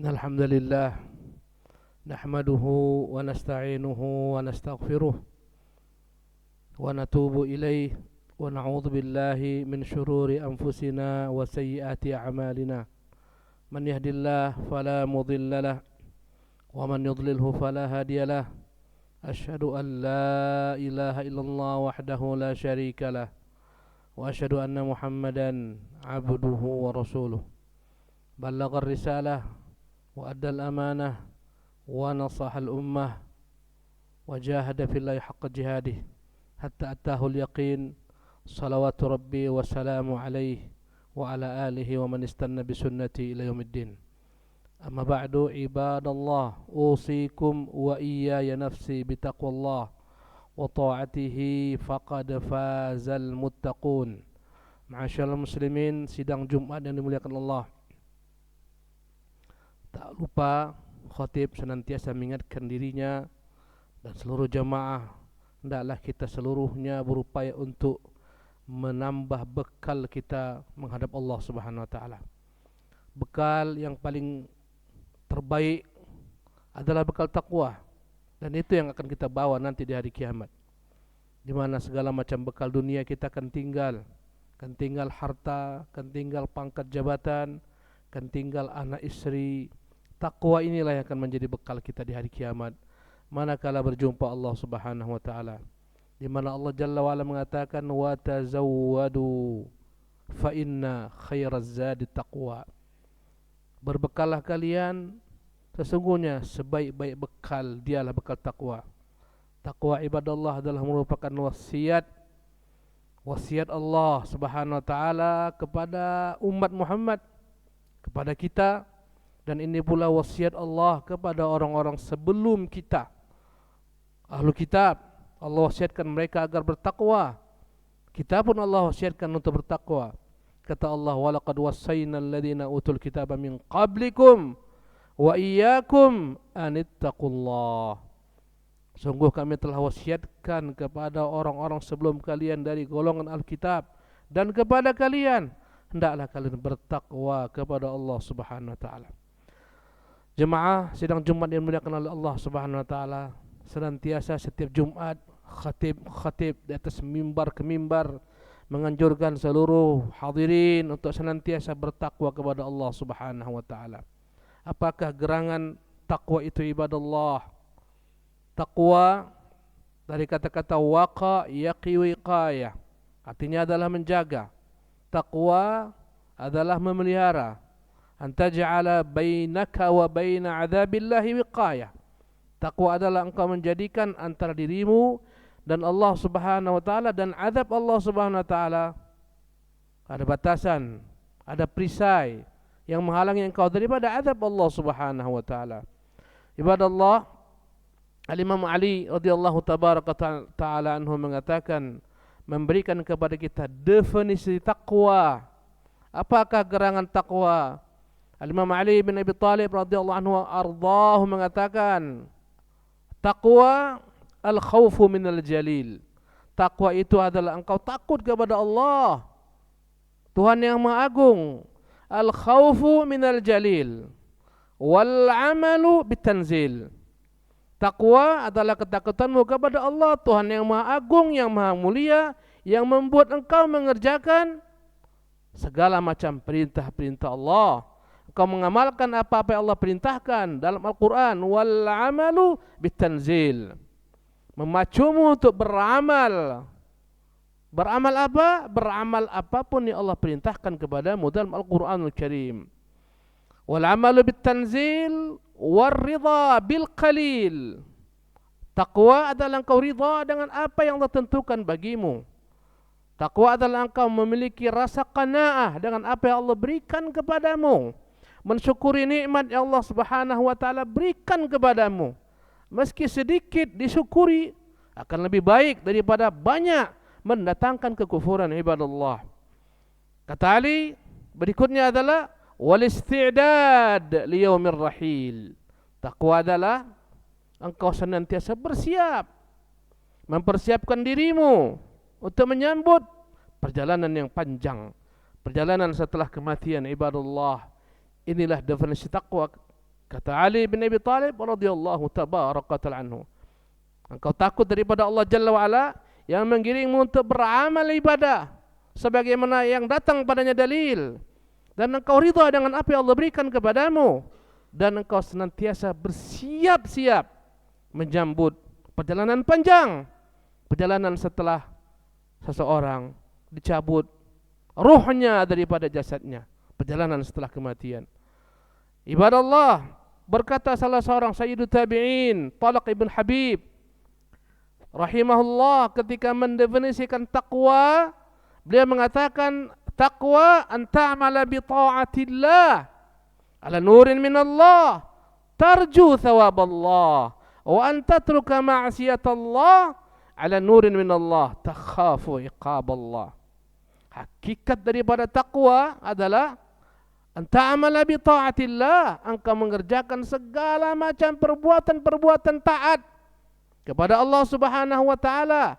Alhamdulillah nahmaduhu wa nasta'inuhu wa nastaghfiruh wa natubu ilaih wa na'udzu billahi min syururi anfusina wa sayyiati a'malina man yahdihillahu fala mudilla lahu wa man yudlilhu fala hadiyalah asyhadu an la ilaha illallah wahdahu la syarika lah wa asyhadu anna muhammadan abduhu wa rasuluh ballaghar risalah wa addal amanah wa nasahal ummah wa jahada fillahi haqqa jihadih hatta atahul yaqin salawatu rabbi wa salamu alaihi wa ala alihi wa man istanna bisunnati ila yaumiddin. Amma ba'du ibadallah, usikum wa iyaya nafsi bitaqwallah wa ta'atihi faqad fazal muttaqun. Ma'asyiral muslimin, sidang Jumat yang dimuliakan Allah, tak lupa khatib senantiasa mengingatkan dirinya dan seluruh jamaah, hendaklah kita seluruhnya berupaya untuk menambah bekal kita menghadap Allah Subhanahu wa taala. Bekal yang paling terbaik adalah bekal takwa, dan itu yang akan kita bawa nanti di hari kiamat, di mana segala macam bekal dunia kita akan tinggal harta, akan tinggal pangkat jabatan, akan tinggal anak istri. Takwa inilah yang akan menjadi bekal kita di hari kiamat, manakala berjumpa Allah Subhanahu wa taala, di mana Allah Jalla wa ala mengatakan wa tazawwadu fa inna khairaz zadi taqwa. Berbekallah kalian, sesungguhnya sebaik-baik bekal dialah bekal takwa. Takwa ibadallah adalah merupakan wasiat Allah Subhanahu wa taala kepada umat Muhammad, kepada kita, dan ini pula wasiat Allah kepada orang-orang sebelum kita. Ahlu kitab, Allah wasiatkan mereka agar bertakwa. Kita pun Allah wasiatkan untuk bertakwa. Kata Allah, walaqad wassayna alladhina utul kitaba min qablikum wa iyyakum anittaqullah. Sungguh kami telah wasiatkan kepada orang-orang sebelum kalian dari golongan Alkitab dan kepada kalian, hendaklah kalian bertakwa kepada Allah Subhanahu wa taala. Jemaah sidang Jumat yang dimuliakan oleh Allah Subhanahu wa taala, senantiasa setiap Jumat khatib di atas mimbar ke mimbar menganjurkan seluruh hadirin untuk senantiasa bertakwa kepada Allah Subhanahu wa taala. Apakah gerangan takwa itu ibadallah? Takwa dari kata-kata waqa yaqi wiqayah, artinya adalah menjaga. Takwa adalah memelihara. Antaj'ala bainaka wa baina 'adzabillahi wiqayah. Takwa adalah engkau menjadikan antara dirimu dan Allah Subhanahu wa taala dan azab Allah Subhanahu wa taala ada batasan, ada perisai yang menghalangi engkau daripada azab Allah Subhanahu wa taala. Ibadallah, Al-Imam Ali radhiyallahu tabaraka taala anhu mengatakan, memberikan kepada kita definisi takwa. Apakah gerangan takwa? Al-Imam Ali bin Abi Thalib radhiyallahu anhu ardhahu mengatakan, taqwa al-khawfu minal jalil. Takwa itu adalah engkau takut kepada Allah, Tuhan yang Maha Agung. Al-khawfu minal jalil wal amalu bitanzil. Takwa adalah ketakutanmu kepada Allah, Tuhan yang Maha Agung, yang Maha Mulia, yang membuat engkau mengerjakan segala macam perintah-perintah Allah. Engkau mengamalkan apa-apa yang Allah perintahkan dalam Al-Quran. Wal amalu bitanzil, memacumu untuk beramal. Beramal apa? Beramal apapun yang Allah perintahkan kepadamu dalam Al-Quranul Karim. Wal amalu bitanzil war ridha bil qalil. Taqwa adalah engkau ridha dengan apa yang Allah tentukan bagimu. Taqwa adalah engkau memiliki rasa qanaah dengan apa yang Allah berikan kepadamu, mensyukuri nikmat yang Allah Subhanahu wa taala berikan kepadamu. Meski sedikit disyukuri akan lebih baik daripada banyak mendatangkan kekufuran ibadallah. Kata Ali, berikutnya adalah wal isti'dad li yaumir rahil. Taqwa adalah engkau senantiasa bersiap, mempersiapkan dirimu untuk menyambut perjalanan yang panjang, perjalanan setelah kematian ibadallah. Inilah definisi takwa. Kata Ali bin Abi Thalib radhiyallahu tabaraka ta'ala anhu, engkau takut daripada Allah Jalla wa'ala yang menggiringmu untuk beramal ibadah sebagaimana yang datang padanya dalil, dan engkau ridha dengan apa yang Allah berikan kepadamu, dan engkau senantiasa bersiap-siap menyambut perjalanan panjang, perjalanan setelah seseorang dicabut ruhnya daripada jasadnya, perjalanan setelah kematian. Ibadah Allah, berkata salah seorang Sayyidut Tabi'in, Talaq ibn Habib rahimahullah, ketika mendefinisikan takwa, beliau mengatakan takwa an ta'mala bi ta'atillah ala nurin min Allah tarju thawab Allah, wa an tatruka ma'siyatallah ala nurin min Allah takhafu iqab Allah. Hakikat daripada takwa adalah anta'amala bi ta'atillah, engkau mengerjakan segala macam perbuatan-perbuatan taat kepada Allah Subhanahu wa taala.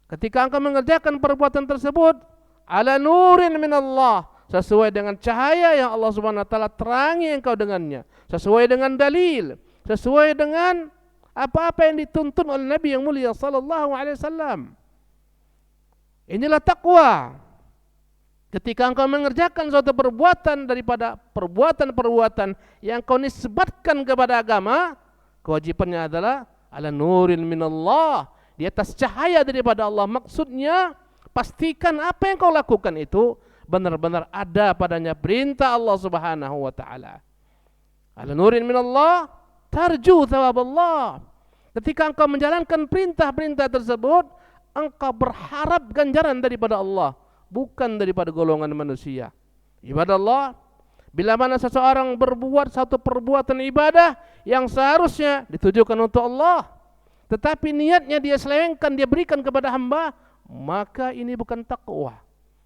Ketika engkau mengerjakan perbuatan tersebut ala nurin min Allah, sesuai dengan cahaya yang Allah Subhanahu wa taala terangi engkau dengannya, sesuai dengan dalil, sesuai dengan apa-apa yang dituntun oleh Nabi yang mulia sallallahu alaihi wasallam. Inilah takwa. Ketika engkau mengerjakan suatu perbuatan daripada perbuatan-perbuatan yang kau nisbatkan kepada agama, kewajibannya adalah ala nurin minallah, di atas cahaya daripada Allah. Maksudnya pastikan apa yang kau lakukan itu benar-benar ada padanya perintah Allah Subhanahu wa taala. Ala nurin minallah tarju thawab Allah. Ketika engkau menjalankan perintah-perintah tersebut, engkau berharap ganjaran daripada Allah, bukan daripada golongan manusia. Ibadah Allah, bila mana seseorang berbuat satu perbuatan ibadah yang seharusnya ditujukan untuk Allah, tetapi niatnya dia selewengkan, dia berikan kepada hamba, maka ini bukan takwa.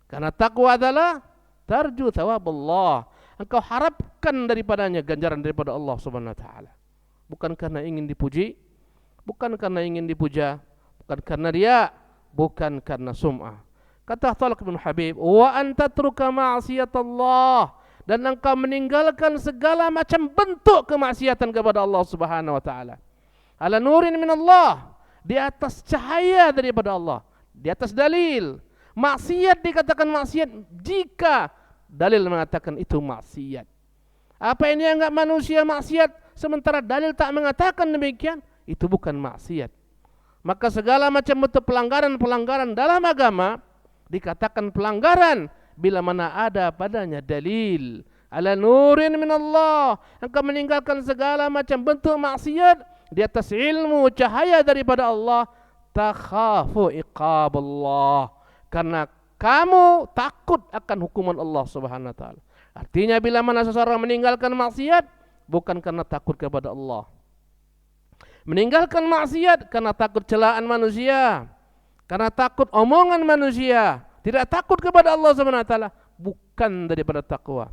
Karena takwa adalah tarju thawab Allah, engkau harapkan daripadanya ganjaran daripada Allah Subhanahu wa taala. Bukan karena ingin dipuji, bukan karena ingin dipuja, bukan karena riya, bukan karena sum'ah. Kata Talaq bin Habib, wa anta tatruka ma'siyatallah, dan engkau meninggalkan segala macam bentuk kemaksiatan kepada Allah Subhanahu wa taala. Ala nurin min Allah, di atas cahaya daripada Allah, di atas dalil. Maksiat dikatakan maksiat jika dalil mengatakan itu maksiat. Apa ini yang enggak manusia maksiat sementara dalil tak mengatakan demikian, itu bukan maksiat. Maka segala macam bentuk pelanggaran-pelanggaran dalam agama dikatakan pelanggaran bila mana ada padanya dalil. Ala nurin min Allah, engkau meninggalkan segala macam bentuk maksiat di atas ilmu cahaya daripada Allah. Takhafu iqab Allah, karena kamu takut akan hukuman Allah Subhanahu wa taala. Artinya bila mana seseorang meninggalkan maksiat bukan karena takut kepada Allah, meninggalkan maksiat karena takut celaan manusia, karena takut omongan manusia, tidak takut kepada Allah Subhanahu wa taala, bukan daripada takwa.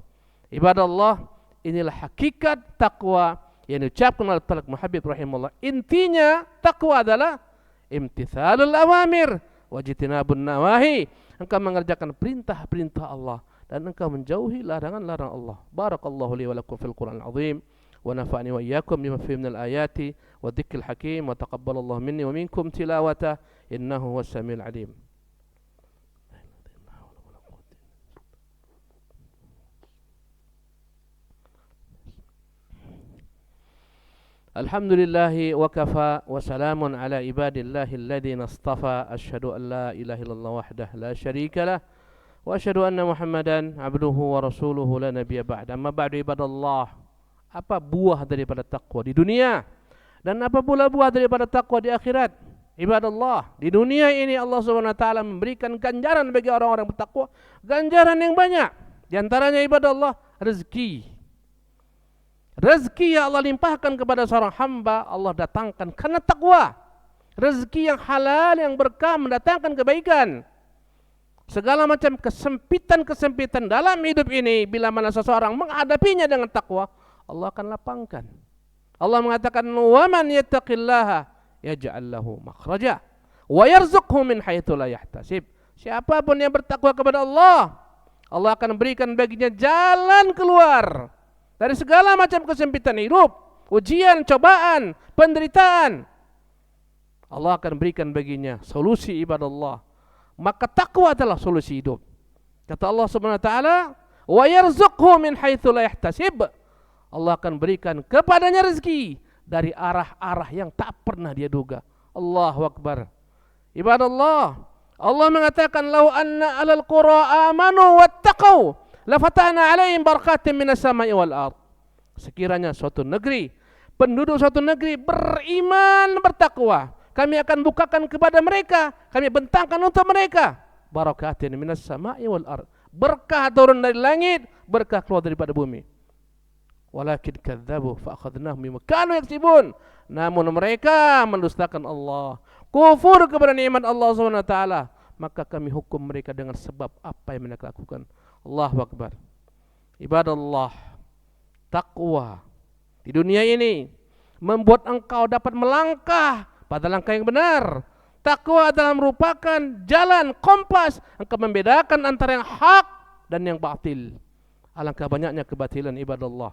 Ibadah Allah, inilah hakikat takwa yang diucapkan oleh Talaq bin Habib rahimahullah. Intinya takwa adalah imtithalul awamir wajtinabun nawahi, engkau mengerjakan perintah-perintah Allah dan engkau menjauhi larangan-larangan Allah. Barakallahu li wa lakum fil Qur'anil azim wa nafa'ani wa iyyakum bima fihi minal ayati wa dzikril hakim wa taqabbalallahu minni wa minkum tilawata innahu huwas samiul alim. Alhamdulillahi wa kafa wa salamun ala ibadillahi alladhina istafa. Asyhadu an la ilaha illallah wahdahu la syarika lah wa asyhadu anna Muhammadan abduhu wa rasuluhu la nabiyya ba'da. Amma ba'du ibadallah. Apa buah daripada takwa di dunia dan apa pula buah daripada takwa di akhirat? Ibadallah, di dunia ini Allah Subhanahu wa taala memberikan ganjaran bagi orang-orang bertakwa, ganjaran yang banyak. Di antaranya ibadallah rezeki. Rezeki yang Allah limpahkan kepada seorang hamba, Allah datangkan karena takwa. Rezeki yang halal, yang berkah, mendatangkan kebaikan. Segala macam kesempitan-kesempitan dalam hidup ini, bila mana seseorang menghadapinya dengan takwa, Allah akan lapangkan. Allah mengatakan, wa man yattaqillaha yaj'al lahu makhraja wa yarzuqhu min haitsu la yahtasib. Siapapun yang bertakwa kepada Allah, Allah akan berikan baginya jalan keluar dari segala macam kesempitan hidup, ujian, cobaan, penderitaan. Allah akan berikan baginya solusi ibadah Allah. Maka takwa adalah solusi hidup. Kata Allah Subhanahu wa taala, "Wa yarzuqhu min haitsu la yahtasib." Allah akan berikan kepadanya rezeki dari arah-arah yang tak pernah dia duga. Allahu akbar. Ibadah Allah, Allah mengatakan, "Lau anna alal qura amanu wattaqau, lafatahna 'alaihim barakatin minas sama'i wal ard." Sekiranya suatu negeri, penduduk suatu negeri beriman, bertakwa, kami akan bukakan kepada mereka, kami bentangkan untuk mereka barakatin minas sama'i wal ard. Berkah turun dari langit, berkah keluar daripada bumi. Walakin kadzabu fa akhadnahum bima kanu yaksibun. Namun mereka mendustakan Allah, kufur kepada nikmat Allah Subhanahu wa taala, maka kami hukum mereka dengan sebab apa yang mereka lakukan. Allahu akbar. Ibadah Allah, takwa di dunia ini membuat engkau dapat melangkah pada langkah yang benar. Takwa adalah merupakan jalan kompas engkau membedakan antara yang hak dan yang batil. Alangkah banyaknya kebatilan ibadah Allah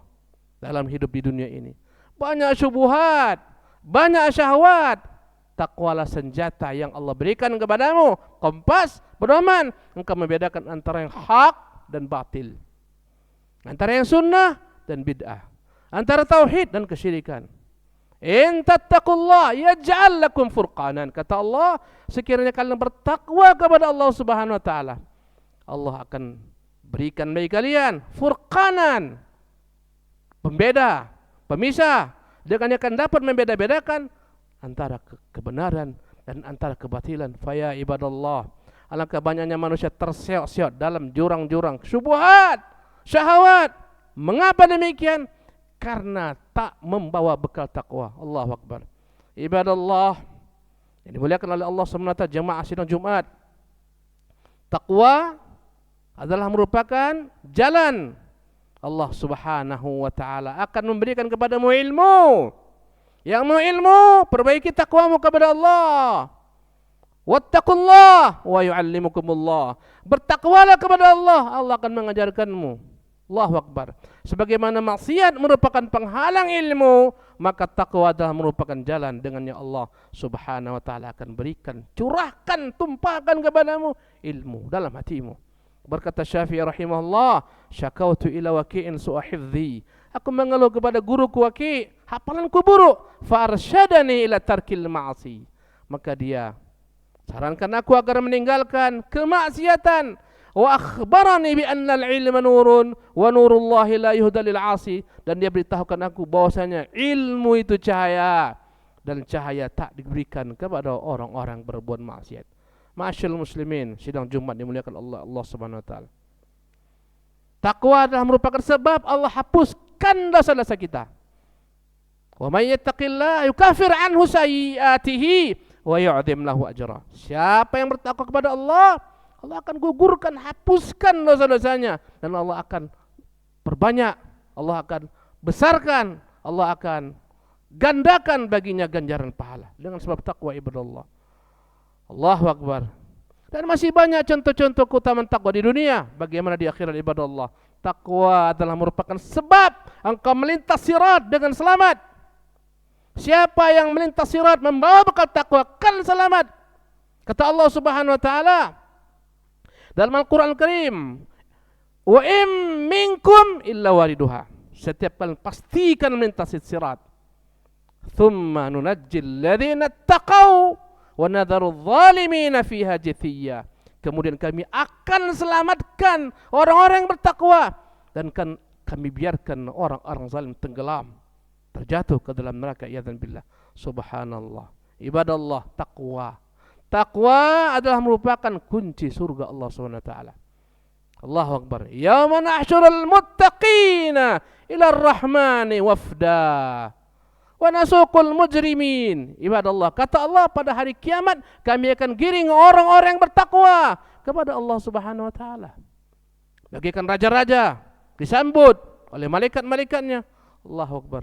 dalam hidup di dunia ini. Banyak syubhat, banyak syahwat. Takwalah senjata yang Allah berikan kepadamu, kompas, pedoman, engkau membedakan antara yang hak dan batil, antara yang sunnah dan bid'ah, antara tauhid dan kesyirikan. In tattaqullah yaj'al lakum furqanan. Kata Allah, sekiranya kalian bertakwa kepada Allah Subhanahu wa taala, Allah akan berikan bagi kalian furqanan, pembeda, pemisah. Dengan akan dapat membeda-bedakan antara kebenaran dan antara kebatilan. Faya ibadallah, alangkah banyaknya manusia terseok-seok dalam jurang-jurang syubhat, syahwat. Mengapa demikian? Karena tak membawa bekal takwa. Allahu akbar. Ibadallah yang dimuliakan oleh Allah SWT, jemaah sidang Jumat, takwa adalah merupakan jalan Allah Subhanahu wa taala akan memberikan kepadamu ilmu. Yang mau ilmu, perbaiki takwamu kepada Allah. Wattaqullah wa yu'allimukumullah. Bertakwalah kepada Allah, Allah akan mengajarkanmu. Allahu akbar. Sebagaimana maksiat merupakan penghalang ilmu, maka takwa adalah merupakan jalan dengannya Allah Subhanahu wa taala akan berikan, curahkan, tumpahkan kepadamu ilmu dalam hatimu. Berkata Syafi'i rahimahullah, "Syakautu ila waqi'in su'a hifdzi." Aku mengeluh kepada guruku Waqi', hafalanku buruk. Fa arsyadani ila tarkil ma'asi. Maka dia sarankan aku agar meninggalkan kemaksiatan. Wa akhbarani bi anna al-ilma nurun wa nurullahi la yuhda lil 'asi. Dan dia beritahukan aku bahwasanya ilmu itu cahaya dan cahaya tak diberikan kepada orang-orang berbuat maksiat. Ma'asyiral muslimin, sidang Jumat dimuliakan Allah Subhanahu wa taala. Takwa adalah merupakan sebab Allah hapuskan dosa-dosa kita. Wa may yattaqillaha yukaffir anhu sayyi'atihi wa yu'dhim lahu ajra. Siapa yang bertakwa kepada Allah, Allah akan gugurkan, hapuskan dosa-dosanya, dan Allah akan perbanyak, Allah akan besarkan, Allah akan gandakan baginya ganjaran pahala dengan sebab takwa ibadah Allah. Allahu akbar. Dan masih banyak contoh-contoh keutamaan takwa di dunia, bagaimana di akhirat ibadah Allah. Takwa adalah merupakan sebab engkau melintas sirat dengan selamat. Siapa yang melintas sirat membawa bekal takwa akan selamat. Kata Allah Subhanahu wa taala dalam Al-Qur'an Al-Karim, "Wa im minkum illa wariduha." Setiap kalian pastikan melintasi sirat. "Tsumma nunajjil ladzina taqau wa nadharu adh-dhalimina fiha jithiya." Kemudian kami akan selamatkan orang-orang yang bertakwa dan kami biarkan orang-orang zalim tenggelam, terjatuh ke dalam neraka. Iyadzan billah. Subhanallah. Ibadah Allah, takwa. Takwa adalah merupakan kunci surga Allah Subhanahu wa taala. Allahu akbar. Yauma nahsyurul muttaqina ila ar-rahmani wafda wa nasuqul mujrimin. Ibadah Allah, kata Allah, pada hari kiamat kami akan giring orang-orang yang bertakwa kepada Allah Subhanahu wa taala. Bagaikan raja-raja disambut oleh malaikat-malaikatnya. Allahu akbar.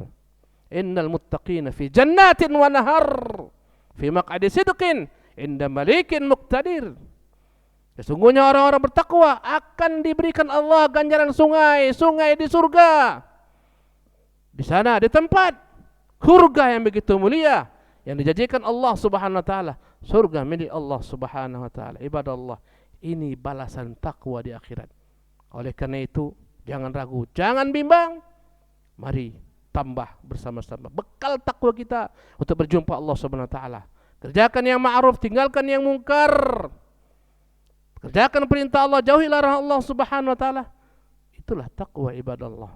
Innal muttaqina fi jannatin wa nahar fi maq'adi sidqin inda malikin muqtadir. Sesungguhnya orang-orang bertakwa akan diberikan Allah ganjaran sungai-sungai di surga Di sana, di tempat surga yang begitu mulia yang dijanjikan Allah Subhanahu wa taala, surga milik Allah Subhanahu wa taala. Ibadah Allah, ini balasan takwa di akhirat. Oleh karena itu, jangan ragu, jangan bimbang. Mari tambah bersama-sama bekal takwa kita untuk berjumpa Allah Subhanahu wa taala. Kerjakan yang ma'ruf, tinggalkan yang mungkar. Kerjakan perintah Allah, jauhi larangan Allah Subhanahu wa taala. Itulah takwa ibadah Allah.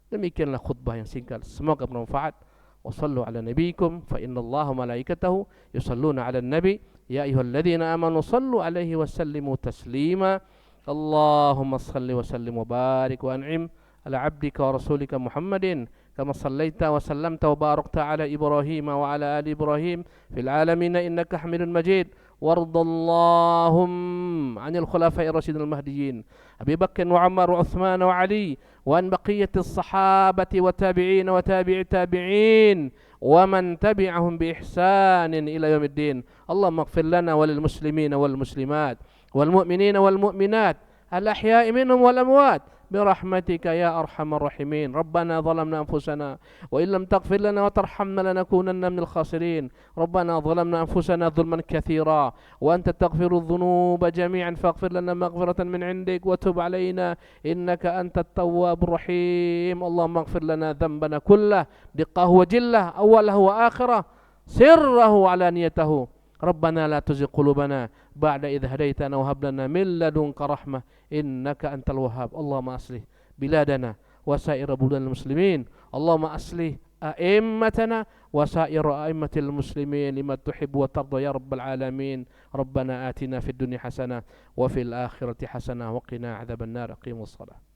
Demikianlah khutbah yang singkat. Semoga bermanfaat. Wa sallu ala nabiyikum fa innallaha malaikatahu yusalluna ala nabi ya ayyuhalladzina amanu sallu alaihi wa sallimu taslima. Allahumma salli wa sallim wa barik wa an'im ala abdika wa rasulika Muhammadin kama sallaita wa sallamta wa barakta ala Ibrahim wa ala ali Ibrahim fil alamin innaka Hamidun Majid. وارض اللهم عن الخلفاء الراشدين المهديين أبي بكر وعمر وعثمان وعلي وعن بقية الصحابة والتابعين وتابع التابعين ومن تبعهم بإحسان إلى يوم الدين. اللهم اغفر لنا وللمسلمين والمسلمات والمؤمنين والمؤمنات الأحياء منهم والأموات برحمتك يا أرحم الراحمين. ربنا ظلمنا أنفسنا وإن لم تغفر لنا وترحمنا لنكونن من الخاسرين. ربنا ظلمنا أنفسنا ظلما كثيرا وأنت تغفر الذنوب جميعا فاغفر لنا مغفرة من عندك وتب علينا إنك أنت التواب الرحيم. اللهم اغفر لنا ذنبنا كله دقه وجله أوله وآخره سره وعلانيته. ربنا لا تزغ قلوبنا بعد إذ هديتنا وهب لنا من لدنك رحمة إنك أنت الوهاب. اللهم أصلح بلادنا وسائر بلدان المسلمين. اللهم أصلح أئمتنا وسائر أئمة المسلمين لما تحب وترضى يا رب العالمين. ربنا آتنا في الدنيا حسنة وفي الآخرة حسنة وقنا عذاب النار. أقيموا الصلاة.